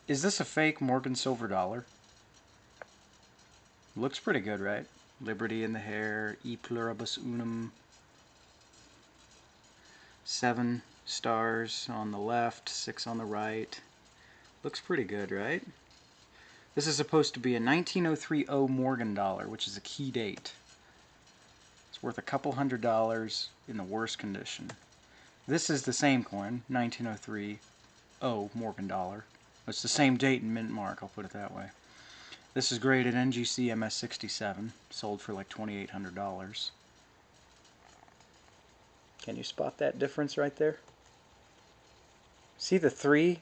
Is this a fake Morgan silver dollar? Looks pretty good, right? Liberty in the hair, e pluribus unum. 7 stars on the left, 6 on the right. Looks pretty good, right? This is supposed to be a 1903 Morgan dollar, which is a key date. It's worth a couple $100 in the worst condition. This is the same coin, 1903 Morgan dollar. It's the same date and mint mark, I'll put it that way. This is graded NGC MS67, sold for like $2,800. Can you spot that difference right there? See the 3?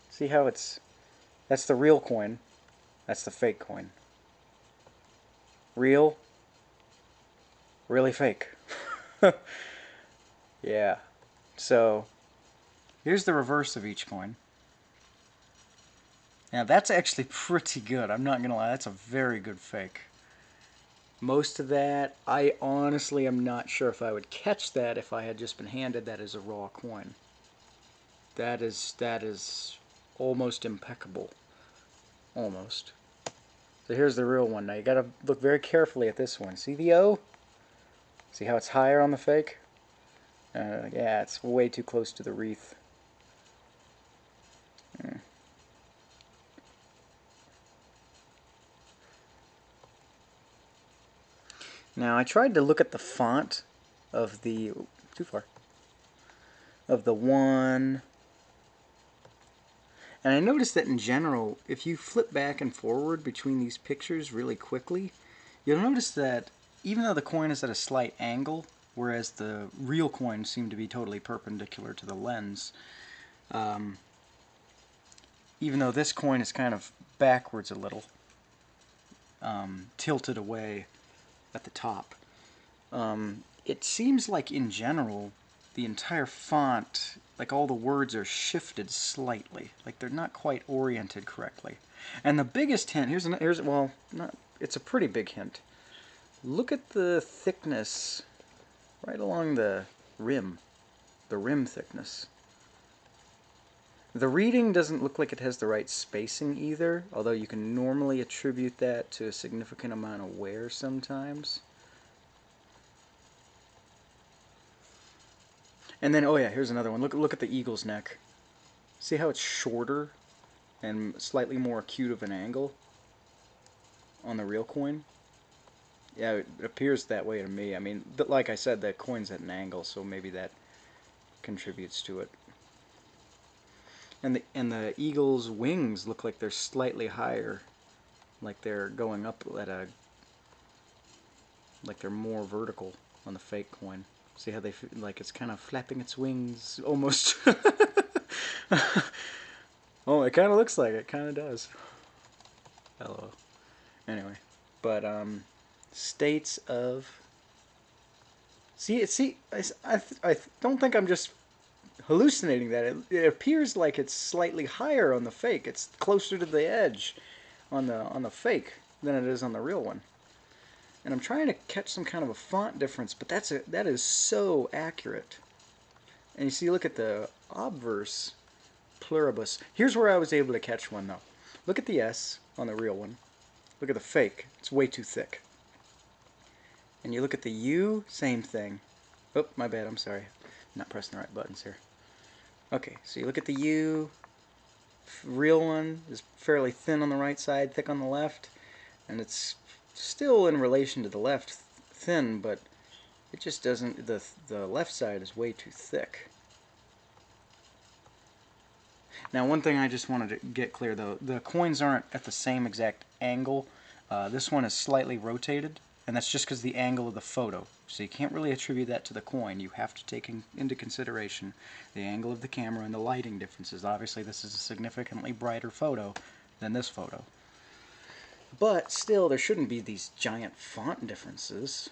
See how it's... That's the real coin. That's the fake coin. Real. Really fake. Yeah. So, here's the reverse of each coin. Now that's actually pretty good. I'm not going to lie. That's a very good fake. Most of that, I honestly am not sure if I would catch that if I had just been handed that as a raw coin. That is almost impeccable. Almost. So here's the real one. Now you got to look very carefully at this one. See the O? See how it's higher on the fake? Yeah, it's way too close to the wreath. Now I tried to look at the font of the... too far. Of the one... And I noticed that in general, if you flip back and forward between these pictures really quickly, you'll notice that even though the coin is at a slight angle, whereas the real coins seem to be totally perpendicular to the lens, even though this coin is kind of backwards a little, tilted away at the top, it seems like in general the entire font, like all the words are shifted slightly, like they're not quite oriented correctly. And the biggest hint, well, it's a pretty big hint. Look at the thickness right along the rim thickness. The reading doesn't look like it has the right spacing either, although you can normally attribute that to a significant amount of wear sometimes. And then, oh yeah, here's another one. Look at the eagle's neck. See how it's shorter and slightly more acute of an angle on the real coin? Yeah, it appears that way to me. I mean, like I said, that coin's at an angle, so maybe that contributes to it. And the eagle's wings look like they're slightly higher, like they're going up at a... like they're more vertical on the fake coin. See how they feel like it's kind of flapping its wings almost. Oh, it kind of looks like it. Kind of does. Hello. Anyway, but states of... See, I don't think I'm just hallucinating that. It appears like it's slightly higher on the fake. It's closer to the edge on the fake than it is on the real one. And I'm trying to catch some kind of a font difference, but that is so accurate. And you see, look at the obverse pluribus. Here's where I was able to catch one, though. Look at the S on the real one. Look at the fake. It's way too thick. And you look at the U, same thing. Oh, my bad, I'm sorry. I'm not pressing the right buttons here. Okay, so you look at the U. Real one is fairly thin on the right side, thick on the left. And it's still in relation to the left thin, but it just doesn't, the left side is way too thick. Now one thing I just wanted to get clear though, the coins aren't at the same exact angle. This one is slightly rotated, and that's just because the angle of the photo. So you can't really attribute that to the coin. You have to take into consideration the angle of the camera and the lighting differences. Obviously this is a significantly brighter photo than this photo. But still, there shouldn't be these giant font differences.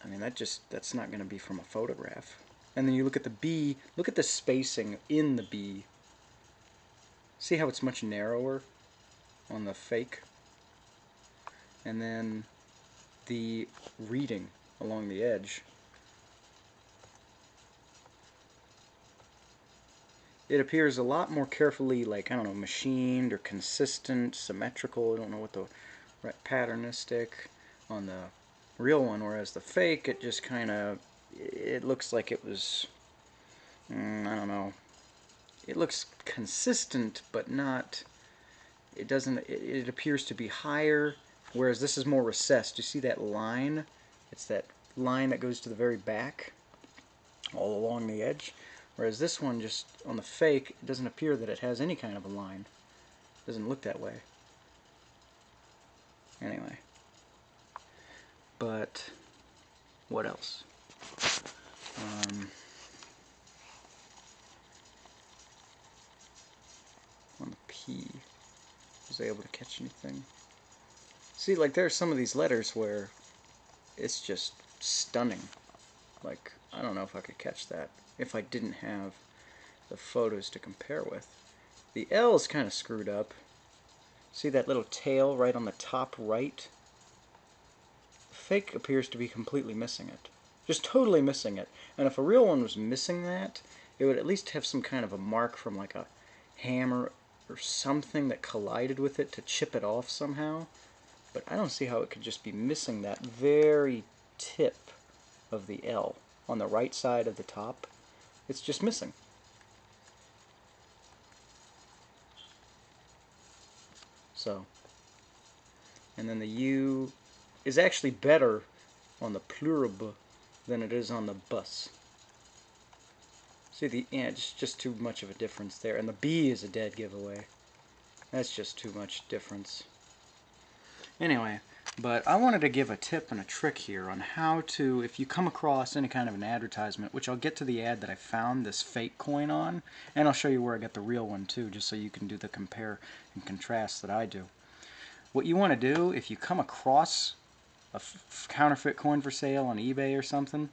I mean, that's not going to be from a photograph. And then you look at the B, look at the spacing in the B. See how it's much narrower on the fake? And then the reading along the edge. it appears a lot more carefully, like, I don't know, machined or consistent, symmetrical. I don't know what the right patternistic on the real one, whereas the fake, it just kind of, it looks like it was, I don't know, it looks consistent, but not, it doesn't, it appears to be higher, whereas this is more recessed. You see that line? It's that line that goes to the very back, all along the edge. Whereas this one, just on the fake, it doesn't appear that it has any kind of a line. It doesn't look that way. Anyway. But, what else? On the P, was I able to catch anything? See, like, there's some of these letters where it's just stunning. Like, I don't know if I could catch that if I didn't have the photos to compare with. The L is kind of screwed up. See that little tail right on the top right? The fake appears to be completely missing it. Just totally missing it. And if a real one was missing that, it would at least have some kind of a mark from like a hammer or something that collided with it to chip it off somehow. But I don't see how it could just be missing that very tip of the L on the right side of the top. It's just missing. So, and then the U is actually better on the plurib than it is on the bus. See, yeah, it's just too much of a difference there. And the B is a dead giveaway. That's just too much difference. Anyway, but I wanted to give a tip and a trick here on how to, if you come across any kind of an advertisement, which I'll get to the ad that I found this fake coin on, and I'll show you where I got the real one too, just so you can do the compare and contrast that I do. What you want to do, if you come across a counterfeit coin for sale on eBay or something,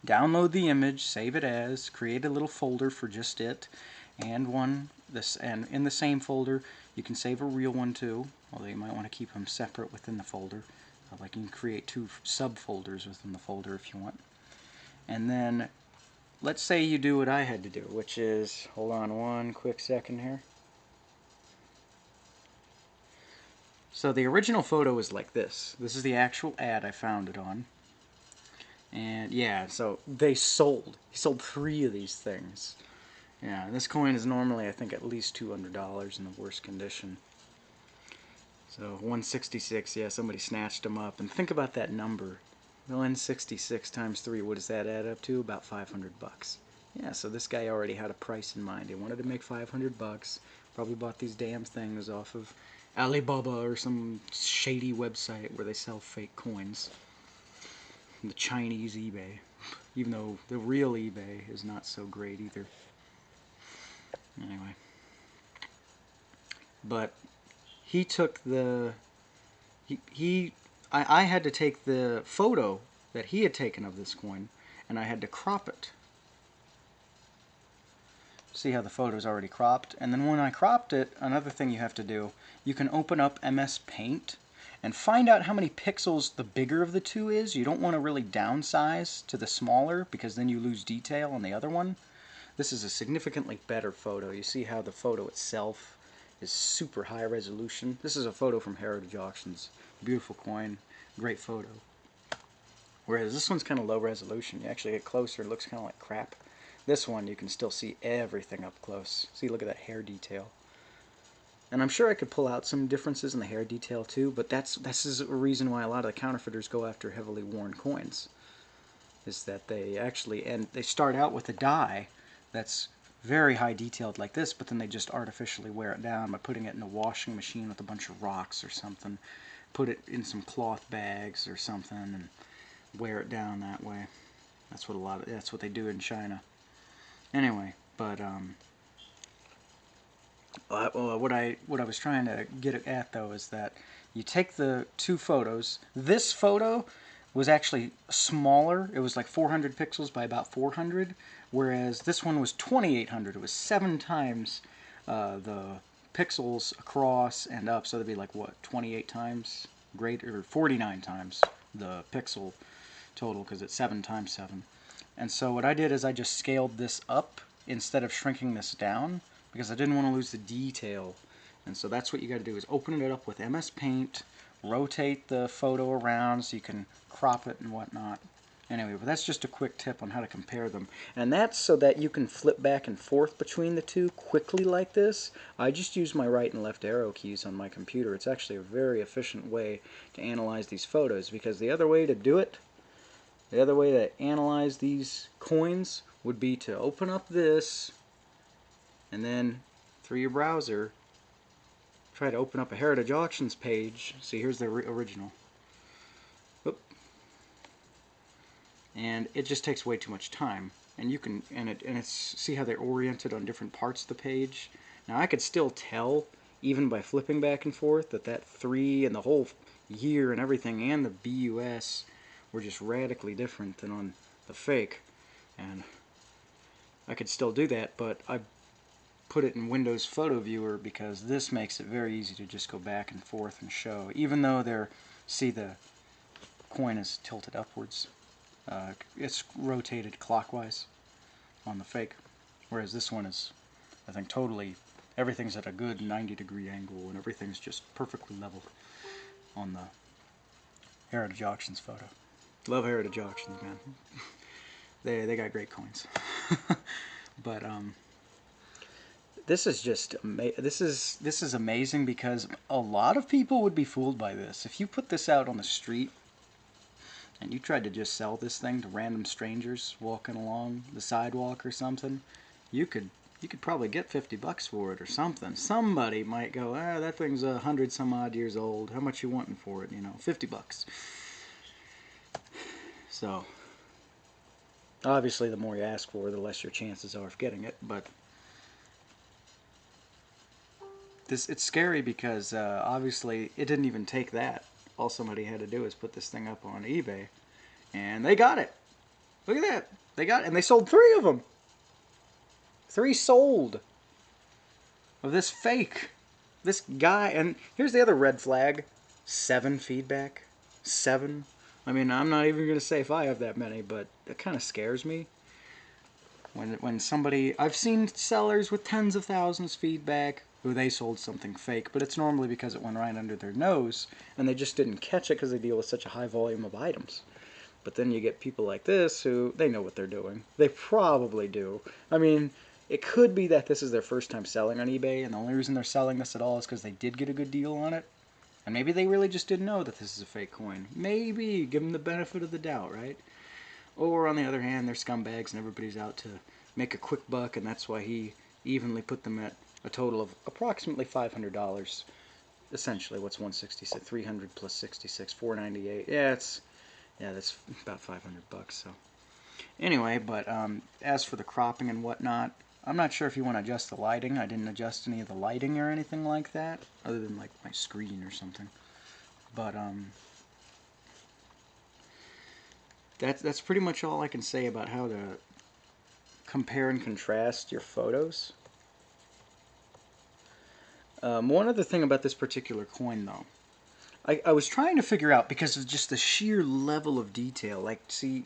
download the image, save it as, create a little folder for just it, and in the same folder you can save a real one too, although you might want to keep them separate within the folder. Like you can create 2 subfolders within the folder if you want. And then let's say you do what I had to do, which is, hold on one quick second here. So the original photo is like this. This is the actual ad I found it on. And yeah, so they sold. He sold 3 of these things. Yeah, this coin is normally, I think, at least $200 in the worst condition. So 166, yeah, somebody snatched them up. And think about that number. 166 times 3, what does that add up to? About 500 bucks. Yeah, so this guy already had a price in mind. He wanted to make 500 bucks. Probably bought these damn things off of Alibaba or some shady website where they sell fake coins. The Chinese eBay. Even though the real eBay is not so great either. Anyway. But he took the... I had to take the photo that he had taken of this coin, and I had to crop it. See how the photo is already cropped? And then when I cropped it, another thing you have to do, you can open up MS Paint and find out how many pixels the bigger of the 2 is. You don't want to really downsize to the smaller because then you lose detail on the other one. This is a significantly better photo. You see how the photo itself is super high resolution. This is a photo from Heritage Auctions. Beautiful coin, great photo. Whereas this one's kind of low resolution. You actually get closer, it looks kind of like crap. This one you can still see everything up close. See, look at that hair detail. And I'm sure I could pull out some differences in the hair detail too, but this is a reason why a lot of the counterfeiters go after heavily worn coins. Is that they actually, and they start out with a die that's very high detailed like this, but then they just artificially wear it down by putting it in a washing machine with a bunch of rocks or something. Put it in some cloth bags or something and wear it down that way. That's what they do in China. Anyway, but what I was trying to get at though is that you take the 2 photos. This photo was actually smaller. It was like 400 pixels by about 400, whereas this one was 2800. It was 7 times the pixels across and up, so that'd be like what, 28 times greater, or 49 times the pixel total because it's 7 times 7. And so what I did is I just scaled this up instead of shrinking this down because I didn't want to lose the detail. And so that's what you got to do, is open it up with MS Paint, rotate the photo around so you can crop it and whatnot. Anyway, but that's just a quick tip on how to compare them. And that's so that you can flip back and forth between the two quickly like this. I just use my right and left arrow keys on my computer. It's actually a very efficient way to analyze these photos, because the other way to do it, the other way to analyze these coins would be to open up this and then through your browser try to open up a Heritage Auctions page. See, here's the original. Oop. And it just takes way too much time. And you can see how they're oriented on different parts of the page. Now I could still tell, even by flipping back and forth, that 3 and the whole year and everything and the BUS were just radically different than on the fake. And I could still do that, but I put it in Windows Photo Viewer because this makes it very easy to just go back and forth and show, even though see, the coin is tilted upwards. It's rotated clockwise on the fake, whereas this one is, I think, totally, everything's at a good 90-degree angle and everything's just perfectly leveled on the Heritage Auctions photo. Love Heritage Auctions, man. They got great coins. But this is just this is amazing, because a lot of people would be fooled by this. If you put this out on the street and you tried to just sell this thing to random strangers walking along the sidewalk or something, you could probably get $50 for it or something. Somebody might go, ah, that thing's 100 some odd years old. How much you wanting for it? You know, $50. So obviously, the more you ask for, the less your chances are of getting it. But it's scary because obviously it didn't even take that. All somebody had to do is put this thing up on eBay, and they got it. Look at that. They got it, and they sold 3 of them. 3 sold of this fake. This guy, and here's the other red flag. 7 feedback. 7. I mean, I'm not even going to say if I have that many, but it kind of scares me. When somebody, I've seen sellers with tens of thousands feedback who they sold something fake, but it's normally because it went right under their nose and they just didn't catch it because they deal with such a high volume of items. But then you get people like this who, they know what they're doing. They probably do. I mean, it could be that this is their first time selling on eBay, and the only reason they're selling this at all is because they did get a good deal on it. And maybe they really just didn't know that this is a fake coin. Maybe. Give them the benefit of the doubt, right? Or on the other hand, they're scumbags and everybody's out to make a quick buck, and that's why he evenly put them at a total of approximately $500. Essentially, what's 166? 300 plus 66, 498. Yeah, that's about $500. So anyway, but as for the cropping and whatnot, I'm not sure if you want to adjust the lighting. I didn't adjust any of the lighting or anything like that, other than like my screen or something. But that's pretty much all I can say about how to compare and contrast your photos. One other thing about this particular coin, though, I was trying to figure out, because of just the sheer level of detail. Like, see,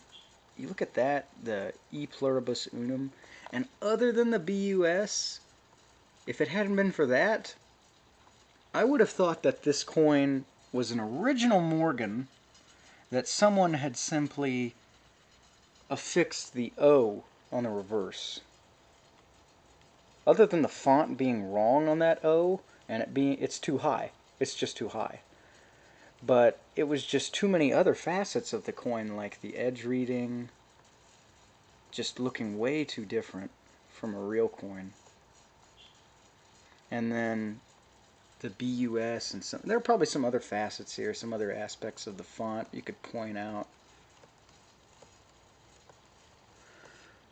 you look at that, the E pluribus unum, and other than the BUS, if it hadn't been for that, I would have thought that this coin was an original Morgan, that someone had simply affixed the O on the reverse. Other than the font being wrong on that O, and it's too high. It's just too high. But it was just too many other facets of the coin, like the edge reading, just looking way too different from a real coin. And then the BUS, and there are probably some other facets here, some other aspects of the font you could point out.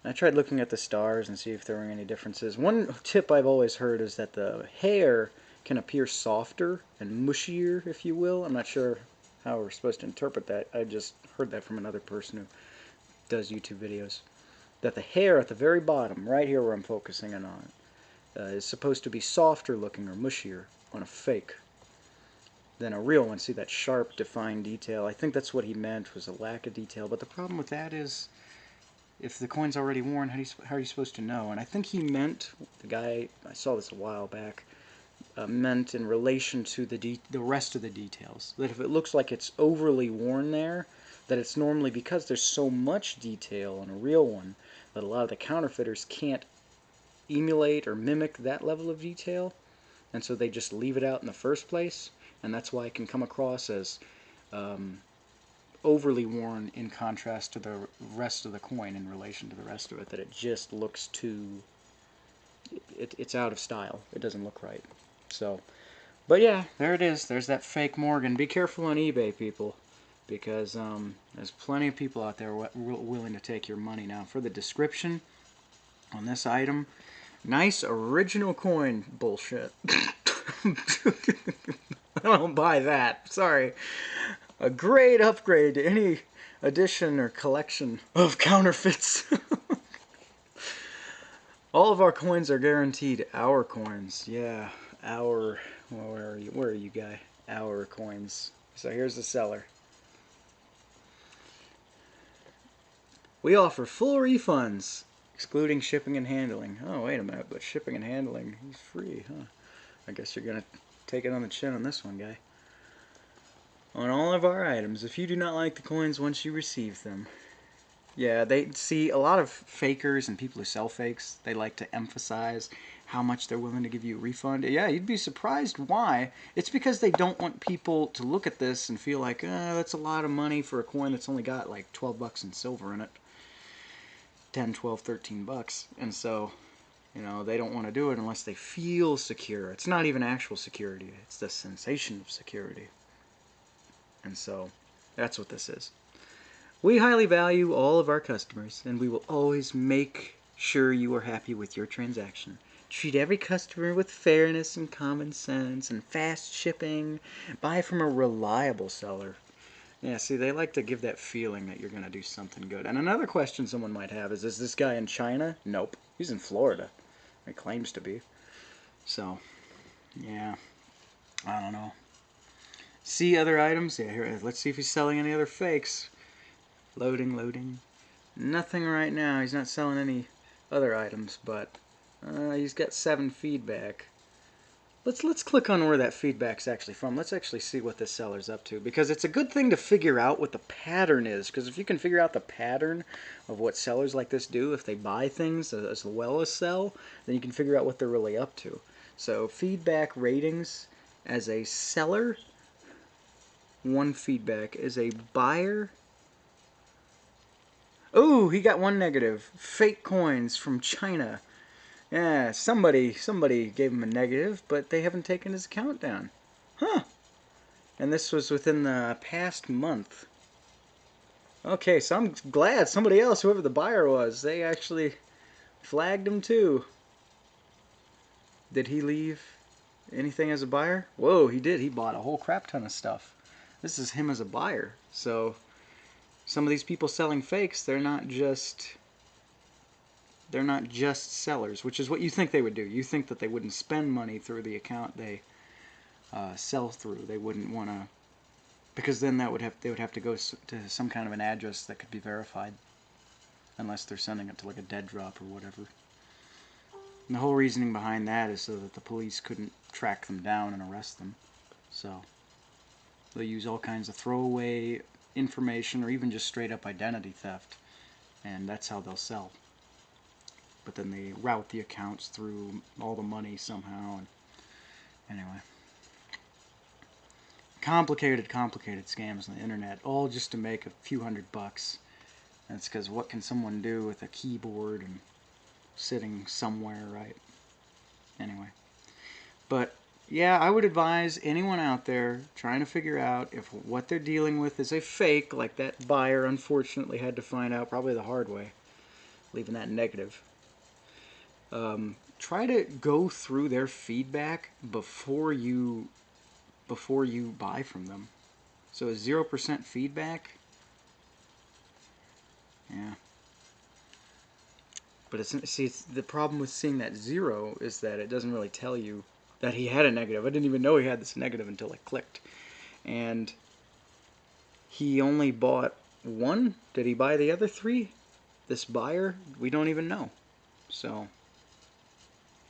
I tried looking at the stars and see if there were any differences. One tip I've always heard is that the hair can appear softer and mushier, if you will. I'm not sure how we're supposed to interpret that. I just heard that from another person who does YouTube videos. That the hair at the very bottom, right here where I'm focusing in on it, is supposed to be softer looking or mushier on a fake than a real one. See that sharp, defined detail? I think that's what he meant, was a lack of detail. But the problem with that is if the coin's already worn, how are you supposed to know? And I think he meant, the guy, I saw this a while back, meant in relation to the rest of the details. That if it looks like it's overly worn there, that it's normally because there's so much detail on a real one that a lot of the counterfeiters can't emulate or mimic that level of detail, and so they just leave it out in the first place, and that's why it can come across as overly worn in contrast to the rest of the coin in relation to the rest of it, that it just looks too, it's out of style. It doesn't look right. So, but yeah, there it is. There's that fake Morgan. Be careful on eBay, people, because there's plenty of people out there willing to take your money. Now, for the description on this item, nice original coin. Bullshit. I don't buy that. Sorry. A great upgrade to any edition or collection of counterfeits. All of our coins are guaranteed our coins. Yeah, our, well, where are you guy? Our coins. So here's the seller. We offer full refunds, excluding shipping and handling. Oh, wait a minute, but shipping and handling is free, huh? I guess you're gonna take it on the chin on this one, guy. On all of our items, if you do not like the coins once you receive them. Yeah, they see a lot of fakers and people who sell fakes, they like to emphasize how much they're willing to give you a refund. Yeah, you'd be surprised why. It's because they don't want people to look at this and feel like, that's a lot of money for a coin that's only got like 12 bucks in silver in it. 10, 12, 13 bucks. And so, you know, they don't want to do it unless they feel secure. It's not even actual security. It's the sensation of security. And so, that's what this is. We highly value all of our customers, and we will always make sure you are happy with your transaction. Treat every customer with fairness and common sense and fast shipping. Buy from a reliable seller. Yeah, see, they like to give that feeling that you're going to do something good. And another question someone might have is this guy in China? Nope. He's in Florida. He claims to be. So, yeah. I don't know. See other items? Yeah, here, let's see if he's selling any other fakes. Loading, loading. Nothing right now. He's not selling any other items, but he's got 7 feedback. Let's click on where that feedback's actually from. Let's actually see what this seller's up to, because it's a good thing to figure out what the pattern is, because if you can figure out the pattern of what sellers like this do, if they buy things as well as sell, then you can figure out what they're really up to. So feedback ratings as a seller, 1 feedback. As a buyer, oh, he got 1 negative. Fake coins from China. Yeah, somebody gave him a negative, but they haven't taken his account down. Huh. And this was within the past month. Okay, so I'm glad somebody else, whoever the buyer was, they actually flagged him too. Did he leave anything as a buyer? Whoa, he did. He bought a whole crap ton of stuff. This is him as a buyer. So some of these people selling fakes, they're not just sellers, which is what you think they would do. You think that they wouldn't spend money through the account they sell through. They wouldn't want to, because then they would have to go to some kind of an address that could be verified, unless they're sending it to like a dead drop or whatever. And the whole reasoning behind that is so that the police couldn't track them down and arrest them. So they'll use all kinds of throwaway information or even just straight up identity theft, and that's how they'll sell. But then they route the accounts through all the money somehow. And anyway, complicated scams on the internet, all just to make a few $100. And it's because what can someone do with a keyboard and sitting somewhere, right? Anyway, but yeah, I would advise anyone out there trying to figure out if what they're dealing with is a fake, like that buyer unfortunately had to find out probably the hard way, leaving that negative. Try to go through their feedback before you buy from them. So a 0% feedback, yeah. But it's the problem with seeing that 0 is that it doesn't really tell you that he had a negative. I didn't even know he had this negative until I clicked. And he only bought 1. Did he buy the other 3? this buyer, we don't even know. So,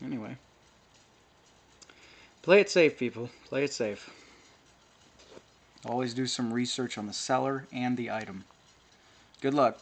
anyway. Play it safe, people. Play it safe. Always do some research on the seller and the item. Good luck.